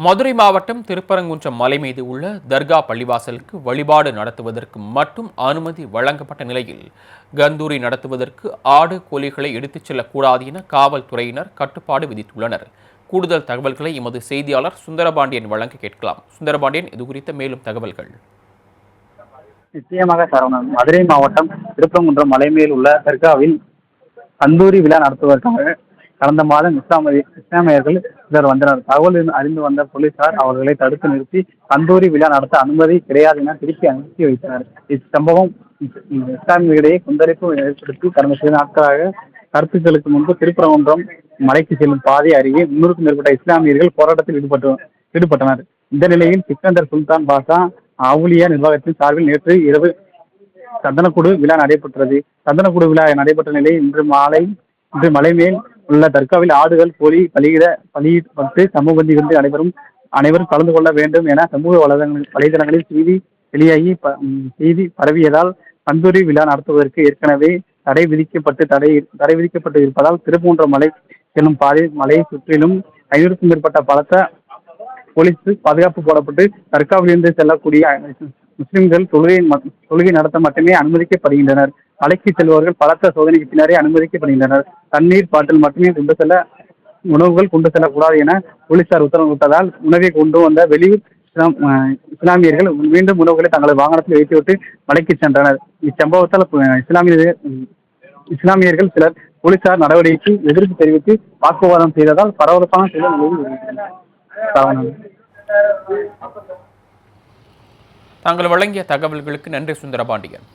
மதுரை மாவட்டம் திருப்பரங்குன்றம் மலை மீது உள்ள தர்கா பள்ளிவாசலுக்கு வழிபாடு நடத்துவதற்கு மட்டும் அனுமதி வழங்கப்பட்ட நிலையில் கந்தூரி நடத்துவதற்கு ஆடு கோழிகளை எடுத்துச் செல்லக்கூடாது என காவல்துறையினர் கட்டுப்பாடு விதித்துள்ளனர். கூடுதல் தகவல்களை எமது செய்தியாளர் சுந்தரபாண்டியன் வழங்க கேட்கலாம். சுந்தரபாண்டியன், இது குறித்த மேலும் தகவல்கள். நிச்சயமாக சரவணன். மதுரை மாவட்டம் திருப்பரங்குன்றம் மலை மேல் உள்ள தர்காவில் கந்தூரி விழா நடத்துவதற்காக கடந்த மாதம் இஸ்லாமியர்கள் சிலர் வந்தனர். தகவல் அறிந்து வந்த போலீசார் அவர்களை தடுத்து நிறுத்தி கந்தூரி விழா நடத்த அனுமதி கிடையாது என திருப்பி அனுப்பி வைத்தனர். இச்சம்பவம் இஸ்லாமியர்களிடையே கொந்தளிப்பு ஏற்படுத்தி கடந்த சில நாட்களாக கருத்துக்களுக்கு முன்பு திருப்பரங்குன்றம் மலைக்கு செல்லும் பாதை அருகே 300க்கும் மேற்பட்ட இஸ்லாமியர்கள் போராட்டத்தில் ஈடுபட்டனர். இந்த நிலையில் சிக்கந்தர் சுல்தான் பாஷா அவுலியா நிர்வாகத்தின் சார்பில் நேற்று இரவு சந்தனக்கூடு விழா நடைபெற்றது. சந்தனக்கூடு விழா நடைபெற்ற நிலையில் இன்று மலை மேல் உள்ள தர்காவில் ஆடுகள் கோழி பலியிடப்பட்டு சமூக விருந்து அனைவரும் கலந்து கொள்ள வேண்டும் என சமூக வலைதளங்களில் செய்தி பரவியதால் கந்தூரி விழா நடத்துவதற்கு ஏற்கனவே தடை விதிக்கப்பட்டு இருப்பதால் திருப்பரங்குன்றம் மலை செல்லும் பாதை மலையை சுற்றிலும் 500க்கும் மேற்பட்ட பலத்த போலீஸ் பாதுகாப்பு போடப்பட்டு தர்காவிலிருந்து செல்லக்கூடிய முஸ்லிம்கள் தொழுகை நடத்த மட்டுமே அனுமதிக்கப்படுகின்றனர். மலைக்கு செல்பவர்கள் பலத்த சோதனைக்கு பின்னரே அனுமதிக்கப்படுகின்றனர். தண்ணீர் பாட்டில் மட்டுமே உணவுகள் கொண்டு செல்லக்கூடாது என போலீசார் உத்தரவிட்டதால் உணவை கொண்டு வந்த வெளியூர் இஸ்லாமியர்கள் மீண்டும் உணவுகளை தங்களது வாகனத்தில் வைத்துவிட்டு மலைக்கு சென்றனர். இச்சம்பவத்தால் இஸ்லாமியர்கள் சிலர் போலீசார் நடவடிக்கைக்கு எதிர்ப்பு தெரிவித்து வாக்குவாதம் செய்ததால் பரபரப்பான சூழல் நிலவி. தாங்கள் வழங்கிய தகவல்களுக்கு நன்றி சுந்தரபாண்டியன்.